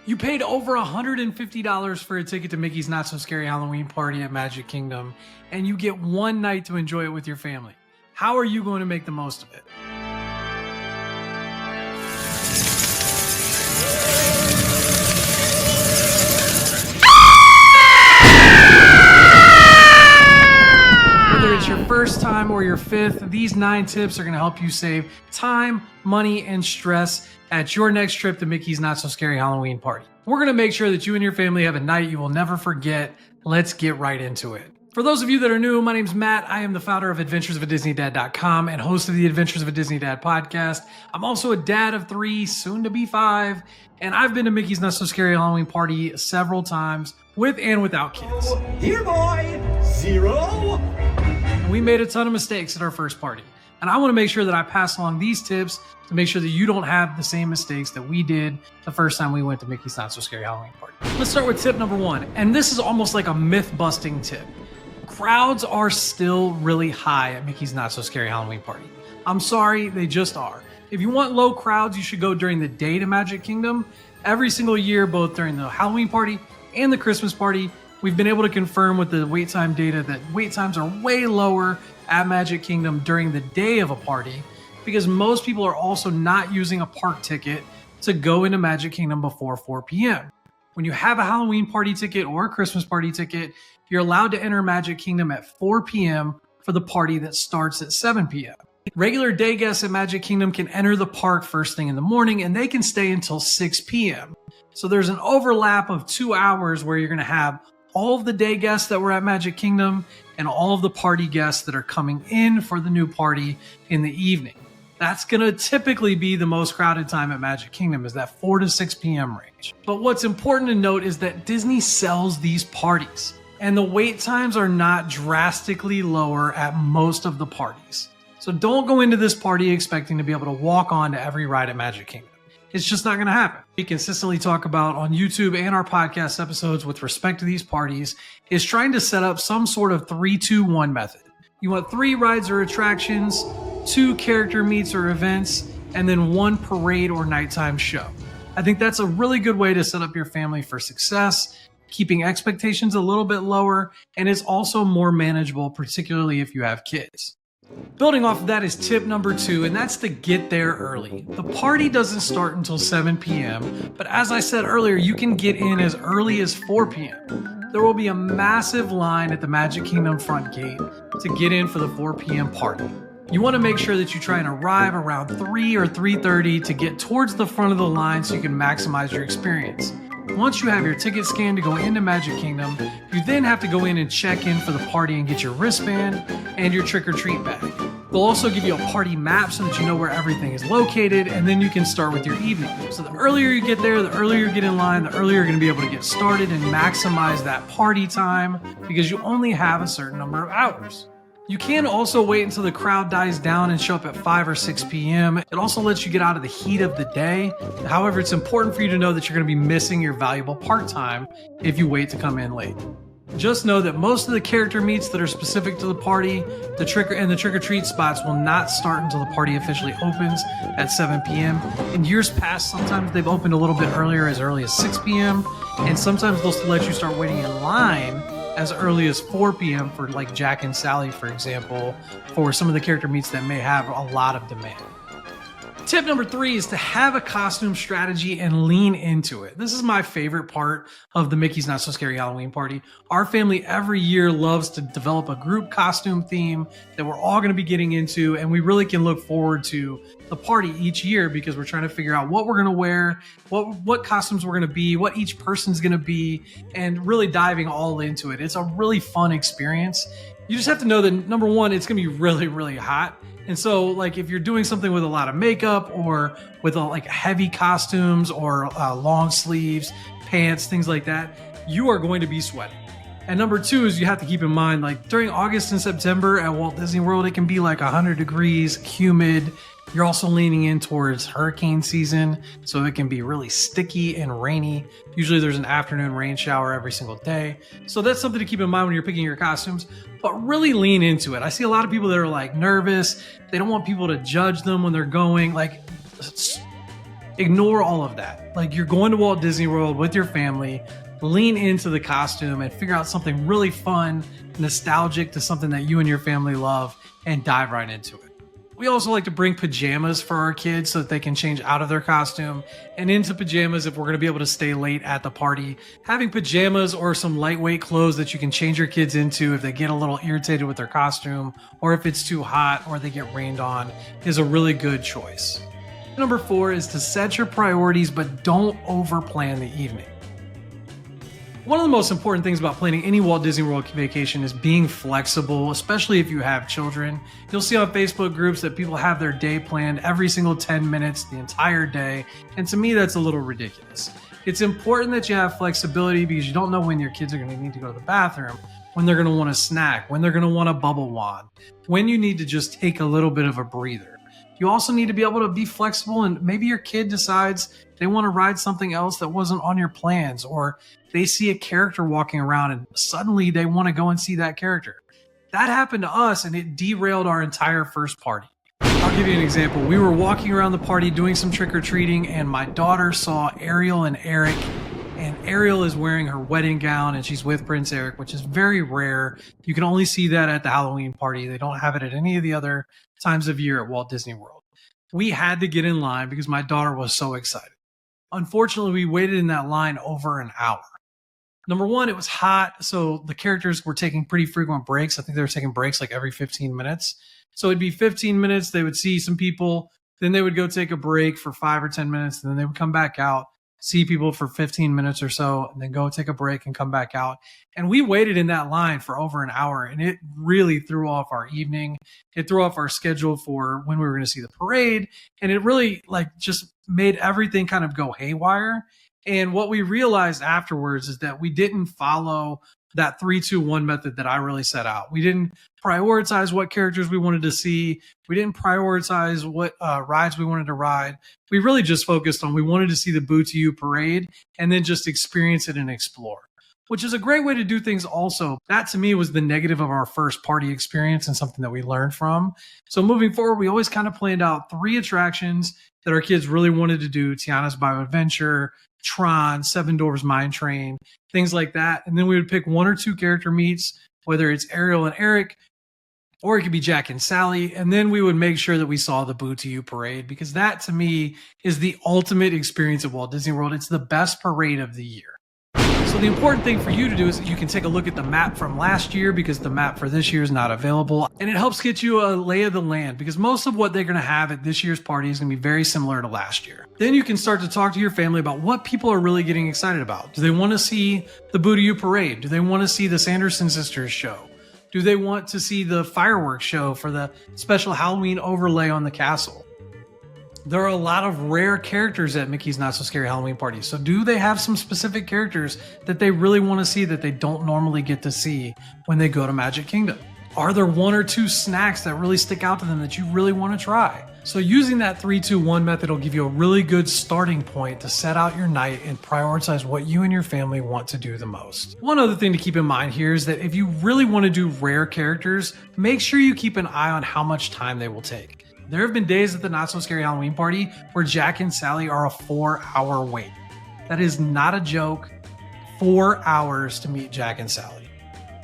You paid over $150 for a ticket to Mickey's Not So Scary Halloween Party at Magic Kingdom, and you get one night to enjoy it with your family. How are you going to make the most of it? Whether it's your first time or your fifth, these 9 tips are going to help you save time, money, and stress at your next trip to Mickey's Not So Scary Halloween Party. We're going to make sure that you and your family have a night you will never forget. Let's get right into it. For those of you that are new, my name's Matt. I am the founder of AdventuresOfADisneyDad.com and host of the Adventures of a Disney Dad podcast. I'm also a dad of 3, soon to be 5, and I've been to Mickey's Not So Scary Halloween Party several times with and without kids. Here, boy! 0! We made a ton of mistakes at our first party, and I want to make sure that I pass along these tips to make sure that you don't have the same mistakes that we did the first time we went to Mickey's Not So Scary Halloween Party. Let's start with tip number 1, and this is almost like a myth-busting tip. Crowds are still really high at Mickey's Not So Scary Halloween Party. I'm sorry, they just are. If you want low crowds, you should go during the day to Magic Kingdom. Every single year, both during the Halloween party and the Christmas party, we've been able to confirm with the wait time data that wait times are way lower at Magic Kingdom during the day of a party because most people are also not using a park ticket to go into Magic Kingdom before 4 p.m. When you have a Halloween party ticket or a Christmas party ticket, you're allowed to enter Magic Kingdom at 4 p.m. for the party that starts at 7 p.m. Regular day guests at Magic Kingdom can enter the park first thing in the morning and they can stay until 6 p.m. So there's an overlap of 2 hours where you're going to have all of the day guests that were at Magic Kingdom and all of the party guests that are coming in for the new party in the evening. That's going to typically be the most crowded time at Magic Kingdom is that 4 to 6 p.m. range. But what's important to note is that Disney sells these parties and the wait times are not drastically lower at most of the parties. So don't go into this party expecting to be able to walk on to every ride at Magic Kingdom. It's just not going to happen. We consistently talk about on YouTube and our podcast episodes with respect to these parties is trying to set up some sort of 3-2-1 method. You want 3 rides or attractions, 2 character meets or events, and then 1 parade or nighttime show. I think that's a really good way to set up your family for success, keeping expectations a little bit lower, and it's also more manageable, particularly if you have kids. Building off of that is tip number 2, and that's to get there early. The party doesn't start until 7 p.m., but as I said earlier, you can get in as early as 4 p.m. There will be a massive line at the Magic Kingdom front gate to get in for the 4 p.m. party. You want to make sure that you try and arrive around 3 or 3:30 to get towards the front of the line so you can maximize your experience. Once you have your ticket scanned to go into Magic Kingdom, you then have to go in and check in for the party and get your wristband and your trick-or-treat bag. They'll also give you a party map so that you know where everything is located, and then you can start with your evening. So the earlier you get there, the earlier you get in line, the earlier you're going to be able to get started and maximize that party time because you only have a certain number of hours. You can also wait until the crowd dies down and show up at 5 or 6 p.m. It also lets you get out of the heat of the day. However, it's important for you to know that you're going to be missing your valuable park time if you wait to come in late. Just know that most of the character meets that are specific to the party, the trick-or-treat spots will not start until the party officially opens at 7 p.m. In years past, sometimes they've opened a little bit earlier, as early as 6 p.m. And sometimes they'll still let you start waiting in line as early as 4 p.m. for like Jack and Sally, for example, for some of the character meets that may have a lot of demand. Tip number 3 is to have a costume strategy and lean into it. This is my favorite part of the Mickey's Not So Scary Halloween Party. Our family every year loves to develop a group costume theme that we're all going to be getting into, and we really can look forward to the party each year because we're trying to figure out what we're going to wear, what costumes we're going to be, what each person's going to be, and really diving all into it. It's a really fun experience. You just have to know that, number 1, it's going to be really, really hot. And so, like, if you're doing something with a lot of makeup or with like heavy costumes or long sleeves, pants, things like that, you are going to be sweating. And number 2 is you have to keep in mind, like during August and September at Walt Disney World, it can be like 100 degrees, humid. You're also leaning in towards hurricane season, so it can be really sticky and rainy. Usually there's an afternoon rain shower every single day. So that's something to keep in mind when you're picking your costumes, but really lean into it. I see a lot of people that are like nervous. They don't want people to judge them when they're going. Like, Ignore all of that. Like, you're going to Walt Disney World with your family, lean into the costume and figure out something really fun, nostalgic to something that you and your family love, and dive right into it. We also like to bring pajamas for our kids so that they can change out of their costume and into pajamas if we're going to be able to stay late at the party. Having pajamas or some lightweight clothes that you can change your kids into if they get a little irritated with their costume, or if it's too hot or they get rained on, is a really good choice. Number 4 is to set your priorities, but don't overplan the evening. One of the most important things about planning any Walt Disney World vacation is being flexible, especially if you have children. You'll see on Facebook groups that people have their day planned every single 10 minutes the entire day, and to me that's a little ridiculous. It's important that you have flexibility because you don't know when your kids are going to need to go to the bathroom, when they're going to want a snack, when they're going to want a bubble wand, when you need to just take a little bit of a breather. You also need to be able to be flexible, and maybe your kid decides they want to ride something else that wasn't on your plans, or they see a character walking around and suddenly they want to go and see that character. That happened to us and it derailed our entire first party. I'll give you an example. We were walking around the party doing some trick-or-treating, and my daughter saw Ariel and Eric, and Ariel is wearing her wedding gown and she's with Prince Eric, which is very rare. You can only see that at the Halloween party. They don't have it at any of the other times of year at Walt Disney World. We had to get in line because my daughter was so excited. Unfortunately, we waited in that line over an hour. Number one, it was hot, so the characters were taking pretty frequent breaks. I think they were taking breaks like every 15 minutes. So it'd be 15 minutes, they would see some people, then they would go take a break for 5 or 10 minutes, and then they would come back out, see people for 15 minutes or so, and then go take a break and come back out. And we waited in that line for over an hour, and it really threw off our evening. It threw off our schedule for when we were going to see the parade, and it really just made everything kind of go haywire. And what we realized afterwards is that we didn't follow that 3-2-1 method that I really set out. We didn't prioritize what characters we wanted to see. We didn't prioritize what rides we wanted to ride. We really just focused on we wanted to see the Boo to You parade and then just experience it and explore, which is a great way to do things also. That to me was the negative of our first party experience and something that we learned from. So moving forward, we always kind of planned out 3 attractions that our kids really wanted to do: Tiana's Bio Adventure, Tron, Seven Dwarfs Mine Train, things like that. And then we would pick 1 or 2 character meets, whether it's Ariel and Eric, or it could be Jack and Sally. And then we would make sure that we saw the Boo to You parade, because that to me is the ultimate experience at Walt Disney World. It's the best parade of the year. So the important thing for you to do is you can take a look at the map from last year, because the map for this year is not available. And it helps get you a lay of the land, because most of what they're going to have at this year's party is going to be very similar to last year. Then you can start to talk to your family about what people are really getting excited about. Do they want to see the Boo to You parade? Do they want to see the Sanderson sisters show? Do they want to see the fireworks show for the special Halloween overlay on the castle? There are a lot of rare characters at Mickey's Not So Scary Halloween Party. So do they have some specific characters that they really want to see that they don't normally get to see when they go to Magic Kingdom? Are there 1 or 2 snacks that really stick out to them that you really want to try? So using that 3-2-1 method will give you a really good starting point to set out your night and prioritize what you and your family want to do the most. One other thing to keep in mind here is that if you really want to do rare characters, make sure you keep an eye on how much time they will take. There have been days at the Not So Scary Halloween Party where Jack and Sally are a 4-hour wait. That is not a joke. 4 hours to meet Jack and Sally.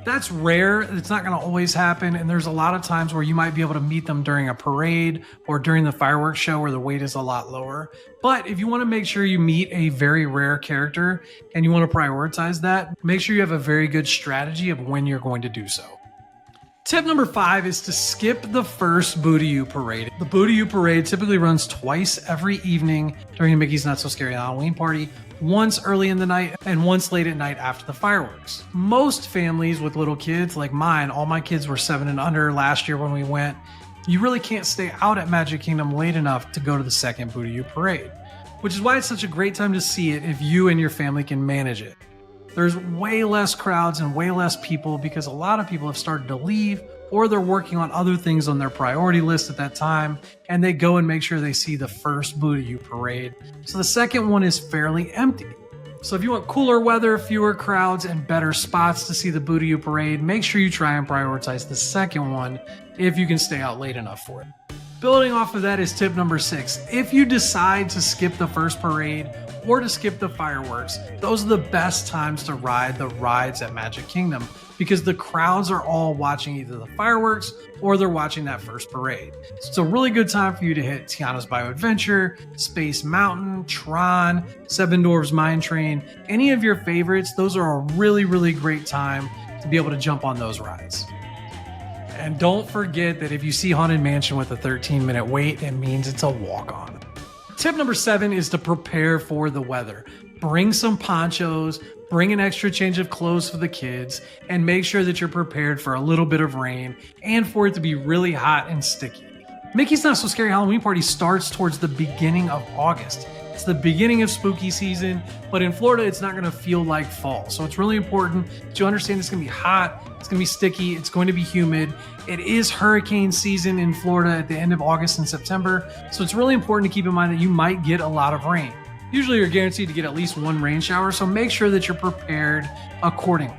That's rare. It's not going to always happen. And there's a lot of times where you might be able to meet them during a parade or during the fireworks show where the wait is a lot lower. But if you want to make sure you meet a very rare character and you want to prioritize that, make sure you have a very good strategy of when you're going to do so. Tip number 5 is to skip the first Boo to You parade. The Boo to You parade typically runs twice every evening during the Mickey's Not So Scary Halloween Party, once early in the night and once late at night after the fireworks. Most families with little kids, like mine, all my kids were 7 and under last year when we went, you really can't stay out at Magic Kingdom late enough to go to the second Boo to You parade, which is why it's such a great time to see it if you and your family can manage it. There's way less crowds and way less people because a lot of people have started to leave, or they're working on other things on their priority list at that time, and they go and make sure they see the first Boo to You parade. So the second one is fairly empty. So if you want cooler weather, fewer crowds, and better spots to see the Boo to You parade, make sure you try and prioritize the second one if you can stay out late enough for it. Building off of that is tip number 6. If you decide to skip the first parade or to skip the fireworks, those are the best times to ride the rides at Magic Kingdom because the crowds are all watching either the fireworks or they're watching that first parade. So it's a really good time for you to hit Tiana's Bio Adventure, Space Mountain, Tron, Seven Dwarfs Mine Train, any of your favorites. Those are a really, really great time to be able to jump on those rides. And don't forget that if you see Haunted Mansion with a 13-minute wait, it means it's a walk-on. Tip number 7 is to prepare for the weather. Bring some ponchos, bring an extra change of clothes for the kids, and make sure that you're prepared for a little bit of rain and for it to be really hot and sticky. Mickey's Not So Scary Halloween Party starts towards the beginning of August. It's the beginning of spooky season, but in Florida, it's not going to feel like fall. So it's really important that you understand it's going to be hot, it's going to be sticky, it's going to be humid. It is hurricane season in Florida at the end of August and September. So it's really important to keep in mind that you might get a lot of rain. Usually you're guaranteed to get at least one rain shower, so make sure that you're prepared accordingly.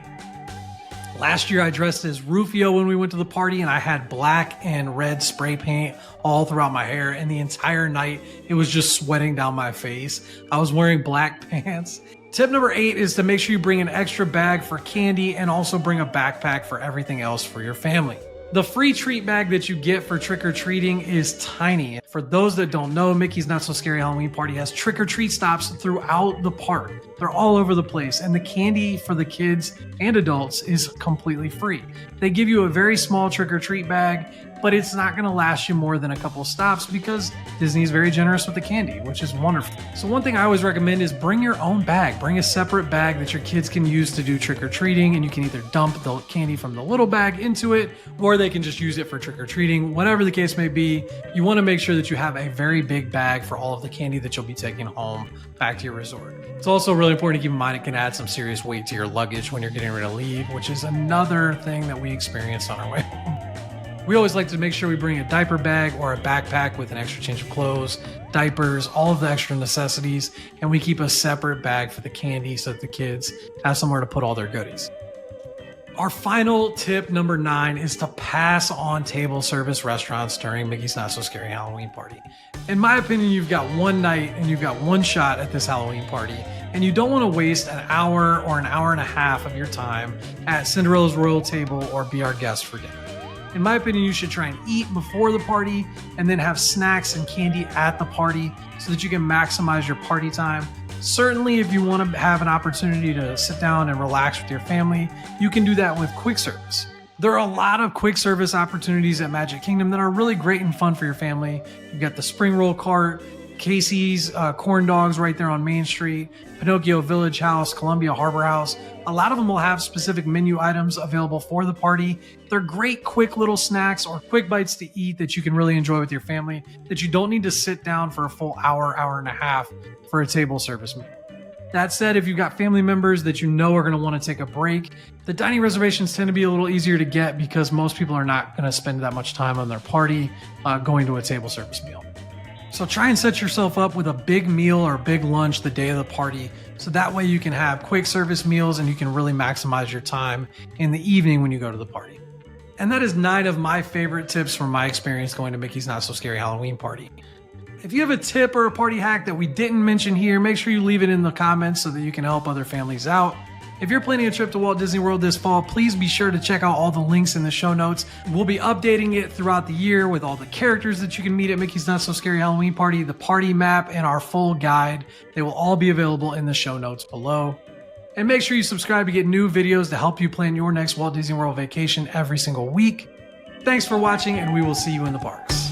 Last year I dressed as Rufio when we went to the party and I had black and red spray paint all throughout my hair, and the entire night it was just sweating down my face. I was wearing black pants. Tip number 8 is to make sure you bring an extra bag for candy and also bring a backpack for everything else for your family. The free treat bag that you get for trick-or-treating is tiny. For those that don't know, Mickey's Not So Scary Halloween Party has trick-or-treat stops throughout the park. They're all over the place, and the candy for the kids and adults is completely free. They give you a very small trick-or-treat bag, but it's not going to last you more than a couple stops because Disney is very generous with the candy, which is wonderful. So one thing I always recommend is bring your own bag. Bring a separate bag that your kids can use to do trick-or-treating, and you can either dump the candy from the little bag into it, or they can just use it for trick-or-treating. Whatever the case may be, you want to make sure that you have a very big bag for all of the candy that you'll be taking home back to your resort. It's also really important to keep in mind it can add some serious weight to your luggage when you're getting ready to leave, which is another thing that we experienced on our way home. We always like to make sure we bring a diaper bag or a backpack with an extra change of clothes, diapers, all of the extra necessities, and we keep a separate bag for the candy so that the kids have somewhere to put all their goodies. Our final tip, number 9, is to pass on table service restaurants during Mickey's Not So Scary Halloween Party. In my opinion, you've got one night and you've got one shot at this Halloween party, and you don't want to waste an hour or an hour and a half of your time at Cinderella's Royal Table or Be Our Guest for dinner. In my opinion, you should try and eat before the party and then have snacks and candy at the party so that you can maximize your party time. Certainly, if you want to have an opportunity to sit down and relax with your family, you can do that with quick service. There are a lot of quick service opportunities at Magic Kingdom that are really great and fun for your family. You've got the Spring Roll Cart, Casey's Corn Dogs right there on Main Street, Pinocchio Village House, Columbia Harbor House. A lot of them will have specific menu items available for the party. They're great quick little snacks or quick bites to eat that you can really enjoy with your family, that you don't need to sit down for a full hour, hour and a half for a table service meal. That said, if you've got family members that you know are going to want to take a break, the dining reservations tend to be a little easier to get because most people are not going to spend that much time on their party going to a table service meal. So try and set yourself up with a big meal or a big lunch the day of the party, so that way you can have quick service meals and you can really maximize your time in the evening when you go to the party. And that is 9 of my favorite tips from my experience going to Mickey's Not So Scary Halloween Party. If you have a tip or a party hack that we didn't mention here, make sure you leave it in the comments so that you can help other families out. If you're planning a trip to Walt Disney World this fall, please be sure to check out all the links in the show notes. We'll be updating it throughout the year with all the characters that you can meet at Mickey's Not So Scary Halloween Party, the party map, and our full guide. They will all be available in the show notes below. And make sure you subscribe to get new videos to help you plan your next Walt Disney World vacation every single week. Thanks for watching, and we will see you in the parks.